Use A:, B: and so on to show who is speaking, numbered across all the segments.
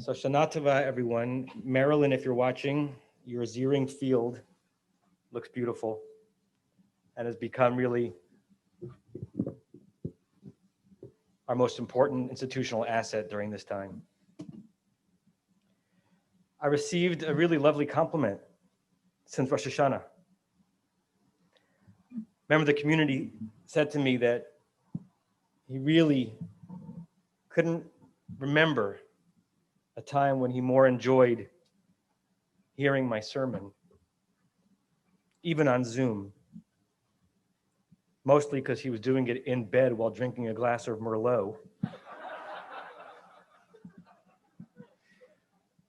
A: So Shana Tova, everyone. Marilyn, if you're watching, your Zeering field looks beautiful and has become really our most important institutional asset during this time. I received a really lovely compliment since Rosh Hashanah. Member of the community said to me that he really couldn't remember a time when he more enjoyed hearing my sermon, even on Zoom, mostly because he was doing it in bed while drinking a glass of Merlot,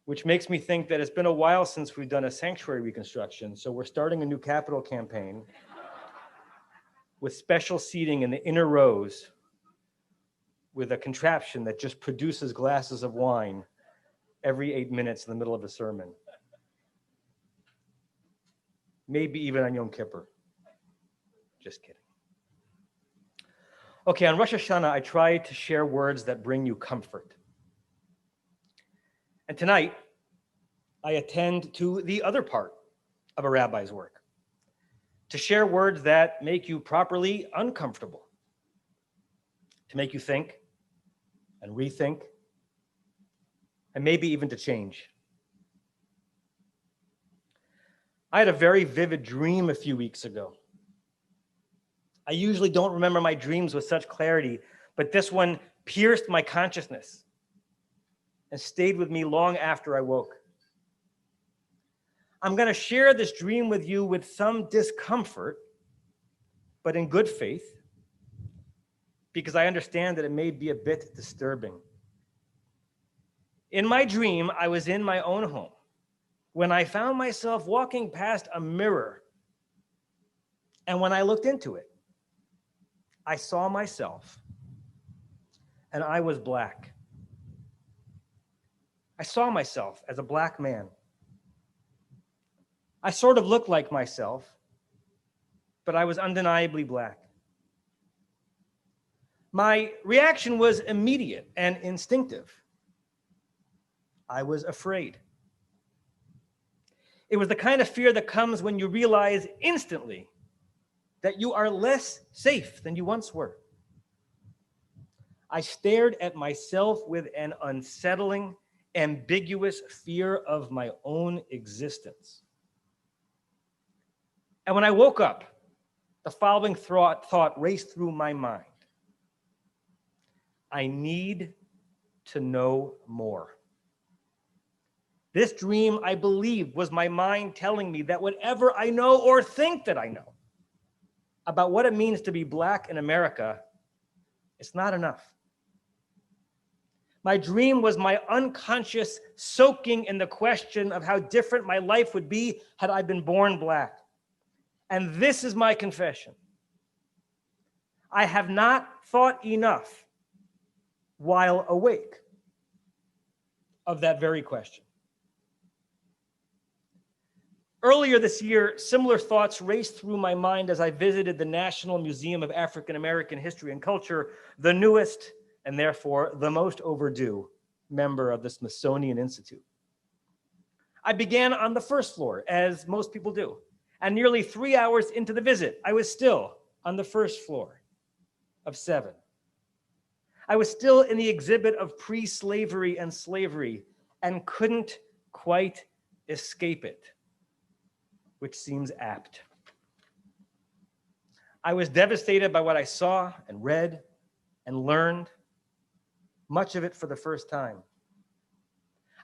A: which makes me think that it's been a while since we've done a sanctuary reconstruction, so we're starting a new capital campaign with special seating in the inner rows with a contraption that just produces glasses of wine every 8 minutes in the middle of a sermon. Maybe even on Yom Kippur. Just kidding. Okay, on Rosh Hashanah, I try to share words that bring you comfort. And tonight, I attend to the other part of a rabbi's work, to share words that make you properly uncomfortable, to make you think and rethink, and maybe even to change. I had a very vivid dream a few weeks ago. I usually don't remember my dreams with such clarity, but this one pierced my consciousness and stayed with me long after I woke. I'm going to share this dream with you with some discomfort, but in good faith, because I understand that it may be a bit disturbing. In my dream, I was in my own home when I found myself walking past a mirror. And when I looked into it, I saw myself, and I was black. I saw myself as a black man. I sort of looked like myself, but I was undeniably black. My reaction was immediate and instinctive. I was afraid. It was the kind of fear that comes when you realize instantly that you are less safe than you once were. I stared at myself with an unsettling, ambiguous fear of my own existence. And when I woke up, the following thought raced through my mind. I need to know more. This dream, I believe, was my mind telling me that whatever I know or think that I know about what it means to be black in America, it's not enough. My dream was my unconscious soaking in the question of how different my life would be had I been born black. And this is my confession. I have not thought enough while awake of that very question. Earlier this year, similar thoughts raced through my mind as I visited the National Museum of African American History and Culture, the newest and therefore the most overdue member of the Smithsonian Institute. I began on the first floor, as most people do, and nearly 3 hours into the visit, I was still on the first floor of 7. I was still in the exhibit of pre-slavery and slavery and couldn't quite escape it, which seems apt. I was devastated by what I saw and read and learned, much of it for the first time.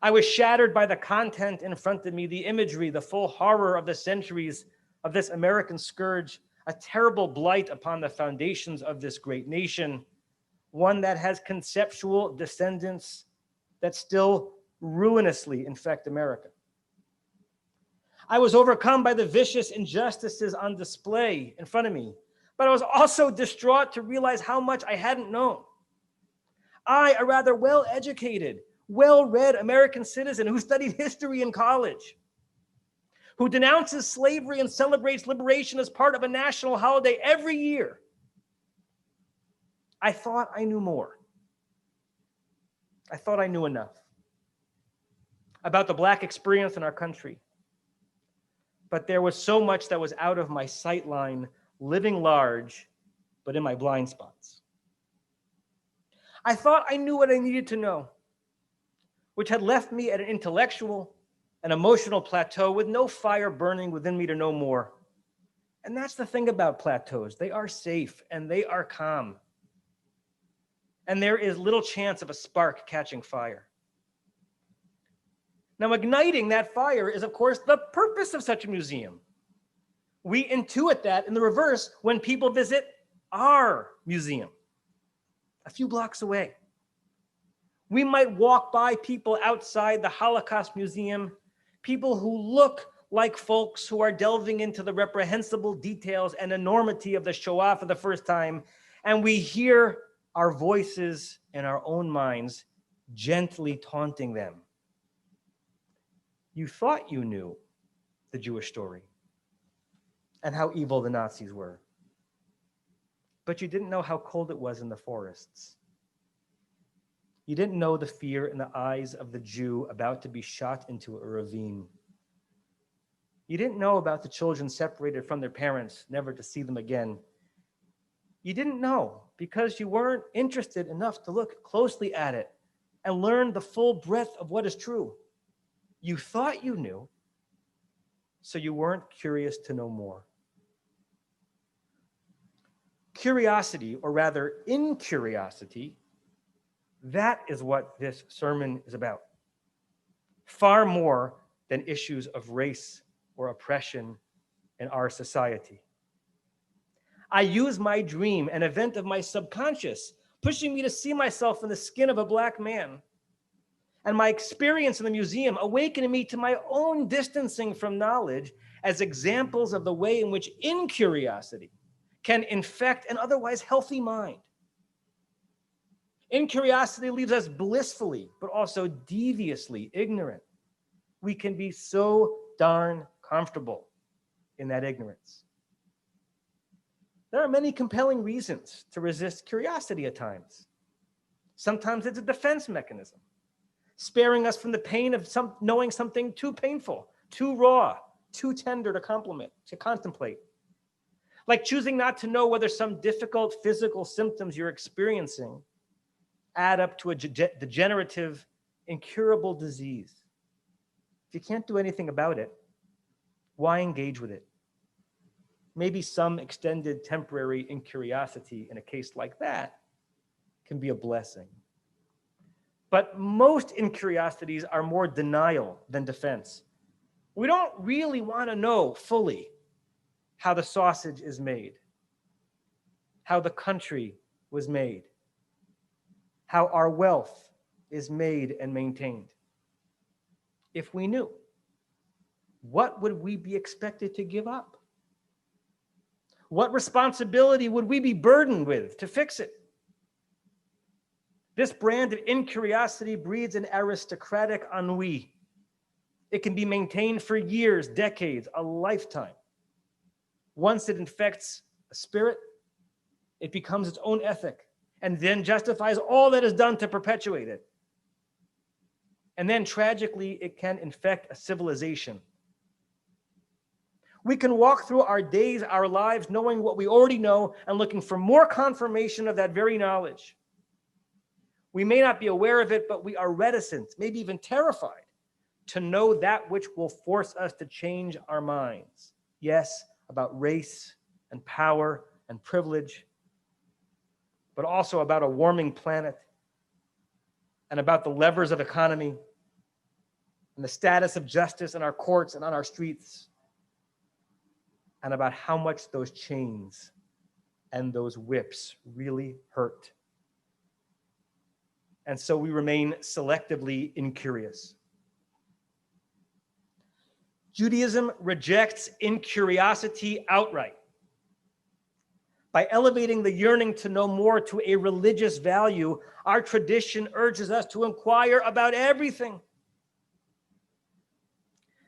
A: I was shattered by the content in front of me, the imagery, the full horror of the centuries of this American scourge, a terrible blight upon the foundations of this great nation, one that has conceptual descendants that still ruinously infect America. I was overcome by the vicious injustices on display in front of me, but I was also distraught to realize how much I hadn't known. I, a rather well-educated, well-read American citizen who studied history in college, who denounces slavery and celebrates liberation as part of a national holiday every year, I thought I knew more. I thought I knew enough. about the Black experience in our country. But there was so much that was out of my sight line, living large, but in my blind spots. I thought I knew what I needed to know, which had left me at an intellectual and emotional plateau with no fire burning within me to know more. And that's the thing about plateaus. They are safe and they are calm. And there is little chance of a spark catching fire. Now, igniting that fire is, of course, the purpose of such a museum. We intuit that in the reverse when people visit our museum a few blocks away. We might walk by people outside the Holocaust Museum, people who look like folks who are delving into the reprehensible details and enormity of the Shoah for the first time, and we hear our voices in our own minds gently taunting them. You thought you knew the Jewish story and how evil the Nazis were, but you didn't know how cold it was in the forests. You didn't know the fear in the eyes of the Jew about to be shot into a ravine. You didn't know about the children separated from their parents, never to see them again. You didn't know because you weren't interested enough to look closely at it and learn the full breadth of what is true. You thought you knew, so you weren't curious to know more. Curiosity, or rather incuriosity, that is what this sermon is about. Far more than issues of race or oppression in our society. I use my dream, an event of my subconscious, pushing me to see myself in the skin of a Black man, and my experience in the museum awakening me to my own distancing from knowledge as examples of the way in which incuriosity can infect an otherwise healthy mind. Incuriosity leaves us blissfully, but also deviously ignorant. We can be so darn comfortable in that ignorance. There are many compelling reasons to resist curiosity at times. Sometimes it's a defense mechanism, sparing us from the pain of knowing something too painful, too raw, too tender to contemplate. Like choosing not to know whether some difficult physical symptoms you're experiencing add up to a degenerative, incurable disease. If you can't do anything about it, why engage with it? Maybe some extended temporary incuriosity in a case like that can be a blessing. But most incuriosities are more denial than defense. We don't really want to know fully how the sausage is made, how the country was made, how our wealth is made and maintained. If we knew, what would we be expected to give up? What responsibility would we be burdened with to fix it? This brand of incuriosity breeds an aristocratic ennui. It can be maintained for years, decades, a lifetime. Once it infects a spirit, it becomes its own ethic and then justifies all that is done to perpetuate it. And then tragically, it can infect a civilization. We can walk through our days, our lives, knowing what we already know and looking for more confirmation of that very knowledge. We may not be aware of it, but we are reticent, maybe even terrified, to know that which will force us to change our minds. Yes, about race and power and privilege, but also about a warming planet and about the levers of economy and the status of justice in our courts and on our streets, and about how much those chains and those whips really hurt. And so we remain selectively incurious. Judaism rejects incuriosity outright. By elevating the yearning to know more to a religious value, our tradition urges us to inquire about everything.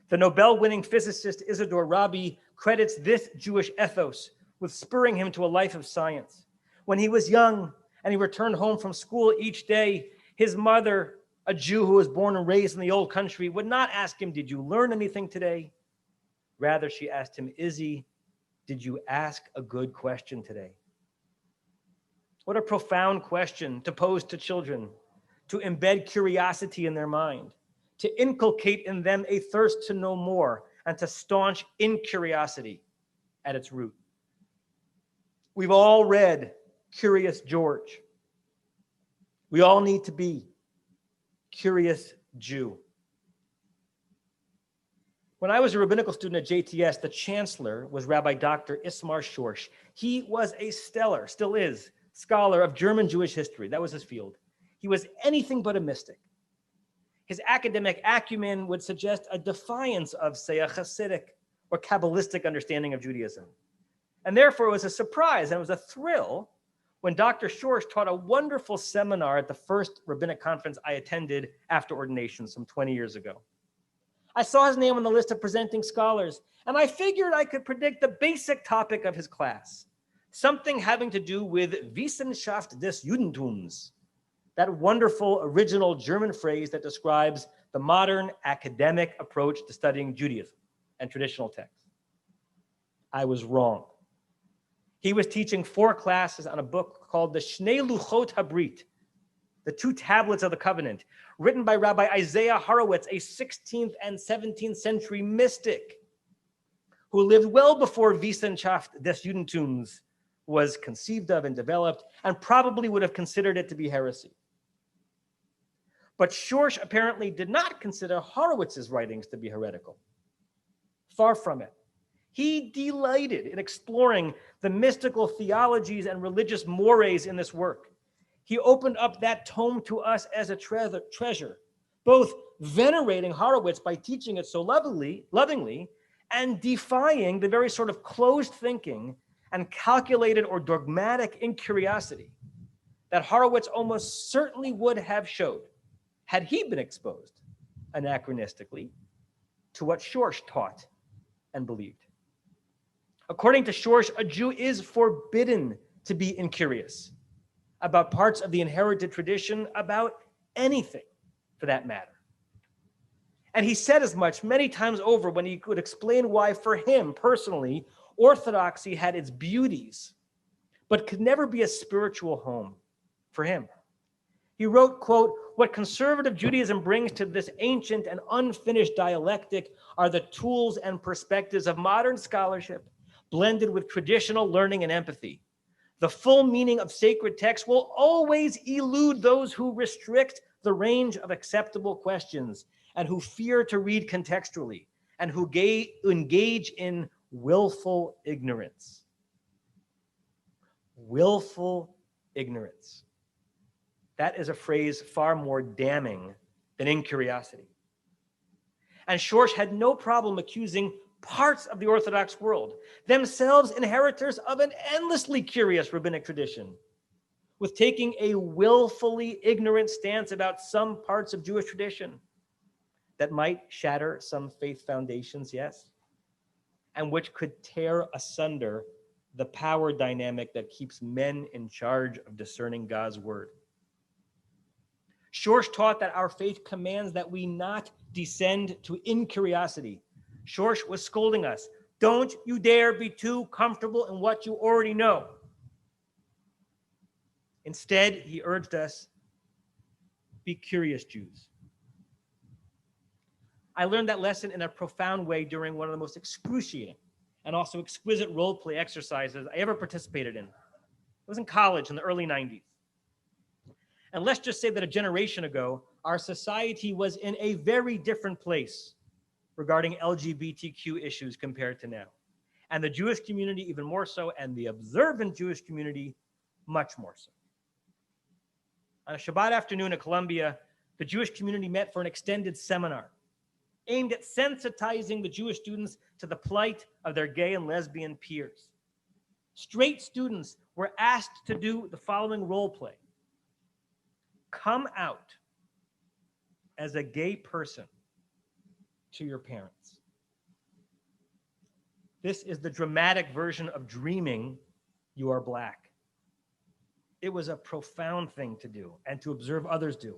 A: The Nobel-winning physicist Isidore Rabbi credits this Jewish ethos with spurring him to a life of science. When he was young and he returned home from school each day, his mother a Jew who was born and raised in the old country, would not ask him, "Did you learn anything today?" Rather, she asked him, "Izzy, did you ask a good question today?" What a profound question to pose to children, to embed curiosity in their mind, to inculcate in them a thirst to know more, and to staunch incuriosity at its root. We've all read Curious George. We all need to be Curious Jew. When I was a rabbinical student at JTS, the chancellor was Rabbi Dr. Ismar Schorsch. He was a stellar, still is, scholar of German Jewish history. That was his field. He was anything but a mystic. His academic acumen would suggest a defiance of, say, a Hasidic or Kabbalistic understanding of Judaism. And therefore, it was a surprise and it was a thrill when Dr. Schorsch taught a wonderful seminar at the first rabbinic conference I attended after ordination some 20 years ago. I saw his name on the list of presenting scholars, and I figured I could predict the basic topic of his class, something having to do with Wissenschaft des Judentums, that wonderful original German phrase that describes the modern academic approach to studying Judaism and traditional texts. I was wrong. He was teaching 4 classes on a book called the Shnei Luchot Habrit, the 2 tablets of the covenant, written by Rabbi Isaiah Horowitz, a 16th and 17th century mystic who lived well before Wissenschaft des Judentums was conceived of and developed, and probably would have considered it to be heresy. But Schorsch apparently did not consider Horowitz's writings to be heretical. Far from it. He delighted in exploring the mystical theologies and religious mores in this work. He opened up that tome to us as a treasure, both venerating Horowitz by teaching it so lovingly, and defying the very sort of closed thinking and calculated or dogmatic incuriosity that Horowitz almost certainly would have showed had he been exposed anachronistically to what Schorsch taught and believed. According to Schorsch, a Jew is forbidden to be incurious about parts of the inherited tradition, about anything for that matter. And he said as much many times over when he could explain why, for him personally, Orthodoxy had its beauties, but could never be a spiritual home for him. He wrote, quote, "What conservative Judaism brings to this ancient and unfinished dialectic are the tools and perspectives of modern scholarship, blended with traditional learning and empathy. The full meaning of sacred text will always elude those who restrict the range of acceptable questions and who fear to read contextually and who engage in willful ignorance." Willful ignorance. That is a phrase far more damning than incuriosity. And Schorsch had no problem accusing parts of the Orthodox world, themselves inheritors of an endlessly curious rabbinic tradition, with taking a willfully ignorant stance about some parts of Jewish tradition that might shatter some faith foundations, yes, and which could tear asunder the power dynamic that keeps men in charge of discerning God's word. Schorsch taught that our faith commands that we not descend to incuriosity. Schorsch was scolding us. Don't you dare be too comfortable in what you already know. Instead, he urged us, be curious Jews. I learned that lesson in a profound way during one of the most excruciating and also exquisite role play exercises I ever participated in. It was in college in the early 90s. And let's just say that a generation ago, our society was in a very different place regarding LGBTQ issues compared to now. And the Jewish community even more so, and the observant Jewish community much more so. On a Shabbat afternoon at Columbia, the Jewish community met for an extended seminar aimed at sensitizing the Jewish students to the plight of their gay and lesbian peers. Straight students were asked to do the following role play. Come out as a gay person to your parents. This is the dramatic version of dreaming you are black. It was a profound thing to do and to observe others do.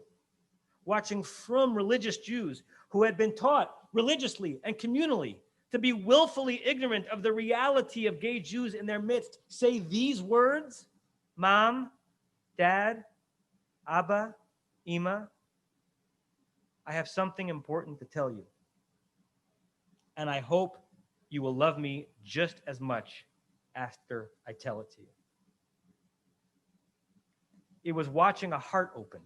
A: watching from religious Jews who had been taught religiously and communally to be willfully ignorant of the reality of gay Jews in their midst, say these words, Mom, Dad, Abba, Ima, I have something important to tell you. And I hope you will love me just as much after I tell it to you. It was watching a heart open.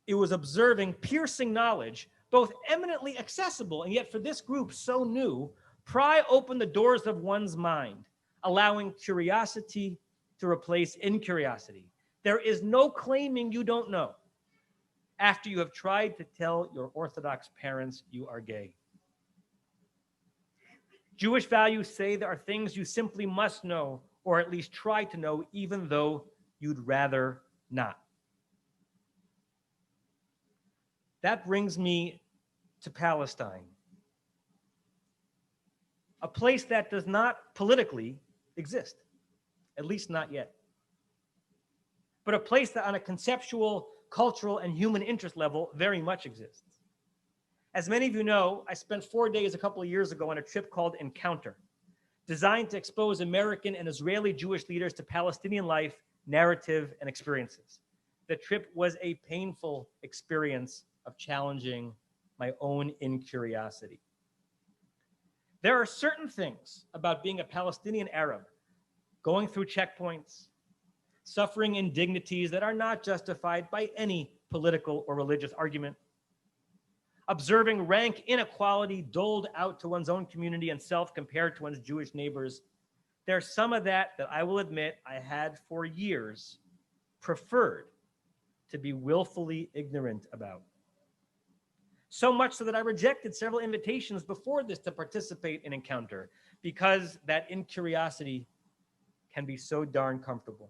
A: It was observing piercing knowledge, both eminently accessible and yet for this group so new, pry open the doors of one's mind, allowing curiosity to replace incuriosity. There is no claiming you don't know after you have tried to tell your Orthodox parents you are gay. Jewish values say there are things you simply must know, or at least try to know, even though you'd rather not. That brings me to Palestine, a place that does not politically exist, at least not yet, but a place that on a conceptual, cultural, and human interest level very much exists. As many of you know, I spent 4 days a couple of years ago on a trip called Encounter, designed to expose American and Israeli Jewish leaders to Palestinian life, narrative, and experiences. The trip was a painful experience of challenging my own incuriosity. There are certain things about being a Palestinian Arab, going through checkpoints, suffering indignities that are not justified by any political or religious argument, observing rank inequality doled out to one's own community and self compared to one's Jewish neighbors. There's some of that I will admit I had for years preferred to be willfully ignorant about. So much so that I rejected several invitations before this to participate in Encounter because that incuriosity can be so darn comfortable.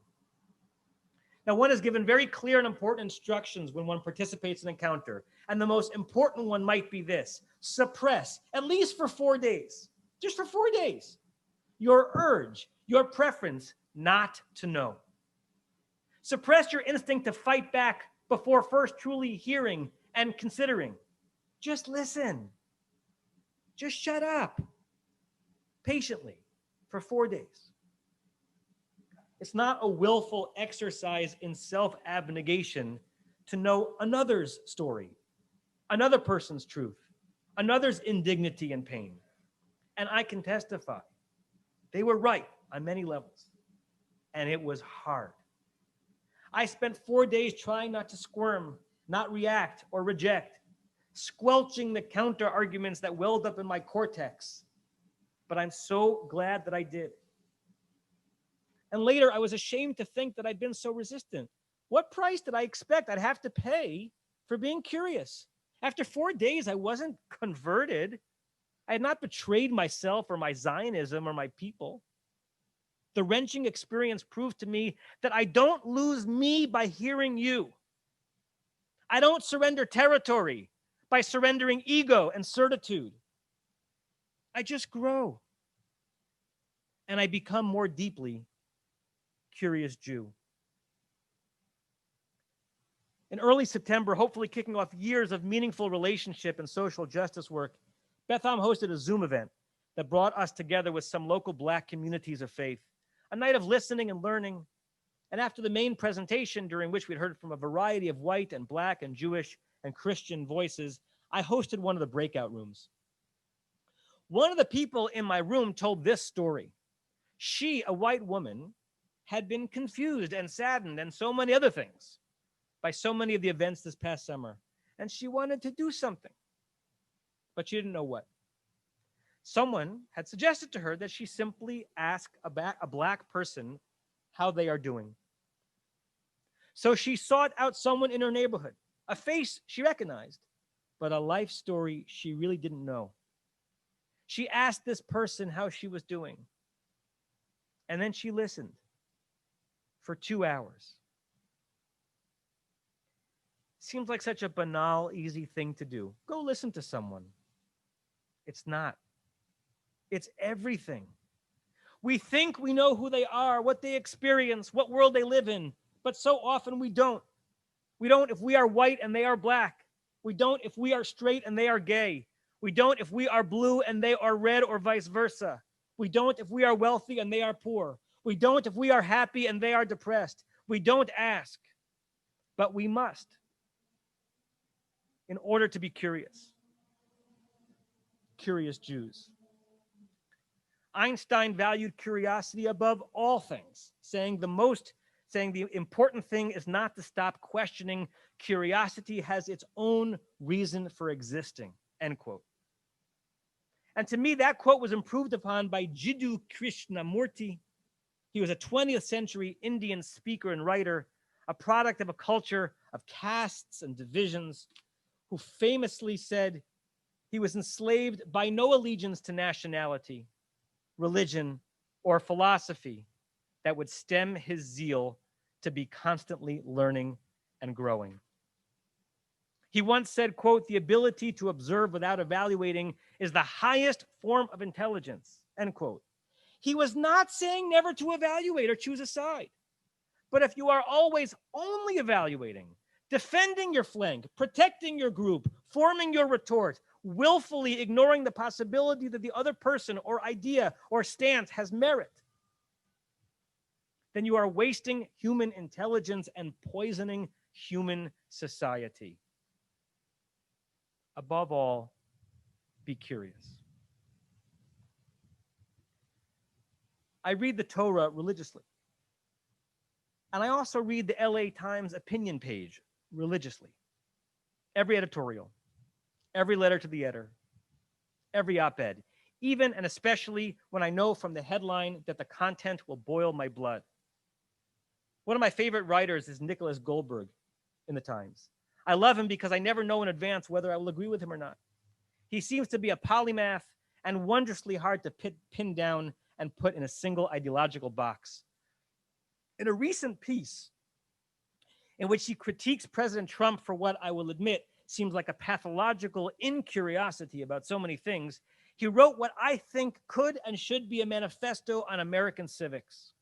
A: Now, one is given very clear and important instructions when one participates in Encounter. And the most important one might be this: suppress, at least for 4 days, just for 4 days, your urge, your preference not to know. Suppress your instinct to fight back before first truly hearing and considering. Just listen. Just shut up patiently for 4 days. It's not a willful exercise in self-abnegation to know another's story, another person's truth, another's indignity and pain. And I can testify, they were right on many levels, and it was hard. I spent 4 days trying not to squirm, not react or reject, squelching the counter arguments that welled up in my cortex. But I'm so glad that I did. And later, I was ashamed to think that I'd been so resistant. What price did I expect I'd have to pay for being curious? After 4 days, I wasn't converted. I had not betrayed myself or my Zionism or my people. The wrenching experience proved to me that I don't lose me by hearing you. I don't surrender territory by surrendering ego and certitude. I just grow. And I become more deeply curious Jew. In early September, hopefully kicking off years of meaningful relationship and social justice work, Beth Am hosted a Zoom event that brought us together with some local Black communities of faith, a night of listening and learning. And after the main presentation, during which we'd heard from a variety of white and Black and Jewish and Christian voices, I hosted one of the breakout rooms. One of the people in my room told this story. She, a white woman, had been confused and saddened and so many other things by so many of the events this past summer. And she wanted to do something, but she didn't know what. Someone had suggested to her that she simply ask a Black person how they are doing. So she sought out someone in her neighborhood, a face she recognized, but a life story she really didn't know. She asked this person how she was doing, and then she listened for 2 hours. Seems like such a banal, easy thing to do. Go listen to someone. It's not. It's everything. We think we know who they are, what they experience, what world they live in, but so often we don't. We don't if we are white and they are black. We don't if we are straight and they are gay. We don't if we are blue and they are red, or vice versa. We don't if we are wealthy and they are poor. We don't if we are happy and they are depressed. We don't ask, but we must, in order to be curious. Curious Jews. Einstein valued curiosity above all things, saying the important thing is not to stop questioning. Curiosity has its own reason for existing, end quote. And to me, that quote was improved upon by Jiddu Krishnamurti. He was a 20th century Indian speaker and writer, a product of a culture of castes and divisions, who famously said he was enslaved by no allegiance to nationality, religion, or philosophy that would stem his zeal to be constantly learning and growing. He once said, quote, "The ability to observe without evaluating is the highest form of intelligence," end quote. He was not saying never to evaluate or choose a side. But if you are always only evaluating, defending your flank, protecting your group, forming your retort, willfully ignoring the possibility that the other person or idea or stance has merit, then you are wasting human intelligence and poisoning human society. Above all, be curious. I read the Torah religiously. And I also read the LA Times opinion page religiously. Every editorial, every letter to the editor, every op-ed, even and especially when I know from the headline that the content will boil my blood. One of my favorite writers is Nicholas Goldberg in the Times. I love him because I never know in advance whether I will agree with him or not. He seems to be a polymath and wondrously hard to pin down and put in a single ideological box. In a recent piece in which he critiques President Trump for what I will admit seems like a pathological incuriosity about so many things, he wrote what I think could and should be a manifesto on American civics.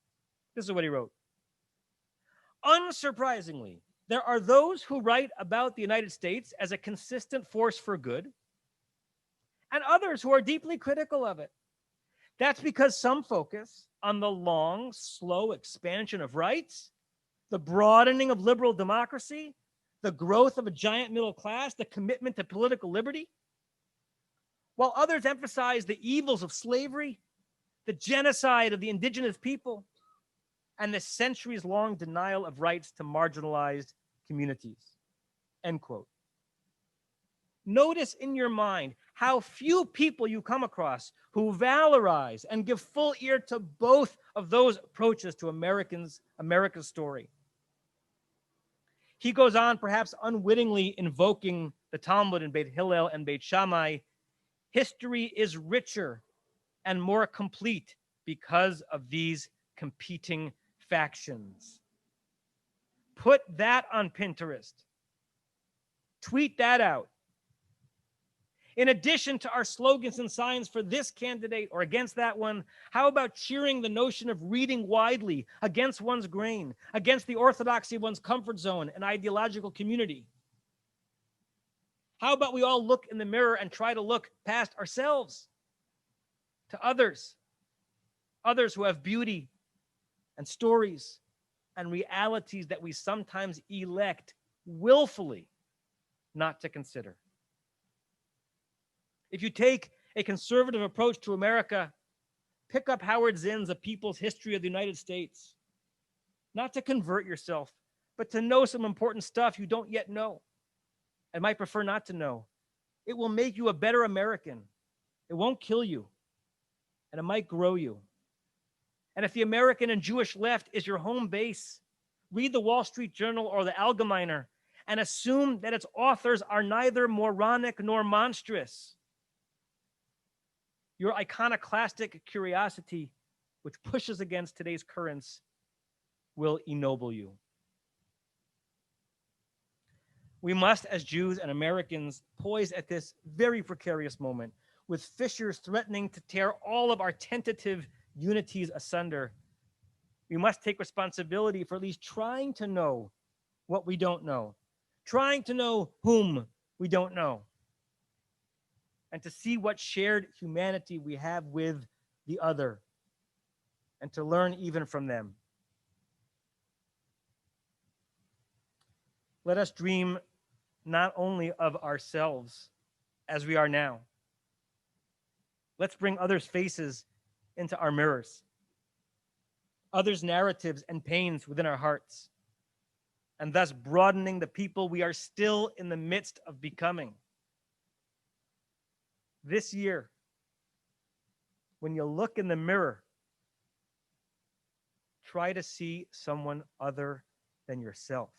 A: This is what he wrote. Unsurprisingly, there are those who write about the United States as a consistent force for good, and others who are deeply critical of it. That's because some focus on the long, slow expansion of rights, the broadening of liberal democracy, the growth of a giant middle class, the commitment to political liberty, while others emphasize the evils of slavery, the genocide of the indigenous people, and the centuries-long denial of rights to marginalized communities, end quote. Notice in your mind how few people you come across who valorize and give full ear to both of those approaches to America's story. He goes on, perhaps unwittingly invoking the Talmud in Beit Hillel and Beit Shammai. History is richer and more complete because of these competing factions. Put that on Pinterest. Tweet that out. In addition to our slogans and signs for this candidate or against that one, how about cheering the notion of reading widely against one's grain, against the orthodoxy of one's comfort zone and ideological community? How about we all look in the mirror and try to look past ourselves to others who have beauty and stories and realities that we sometimes elect willfully not to consider. If you take a conservative approach to America, pick up Howard Zinn's A People's History of the United States. Not to convert yourself, but to know some important stuff you don't yet know and might prefer not to know. It will make you a better American. It won't kill you, and it might grow you. And if the American and Jewish left is your home base, read the Wall Street Journal or the Allgemeiner and assume that its authors are neither moronic nor monstrous. Your iconoclastic curiosity, which pushes against today's currents, will ennoble you. We must, as Jews and Americans, poise at this very precarious moment, with fissures threatening to tear all of our tentative unities asunder. We must take responsibility for at least trying to know what we don't know, trying to know whom we don't know, and to see what shared humanity we have with the other, and to learn even from them. Let us dream not only of ourselves as we are now. Let's bring others' faces into our mirrors, others' narratives and pains within our hearts, and thus broadening the people we are still in the midst of becoming. This year, when you look in the mirror, try to see someone other than yourself.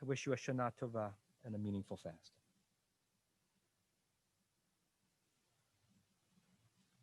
A: I wish you a Shana Tova and a meaningful fast.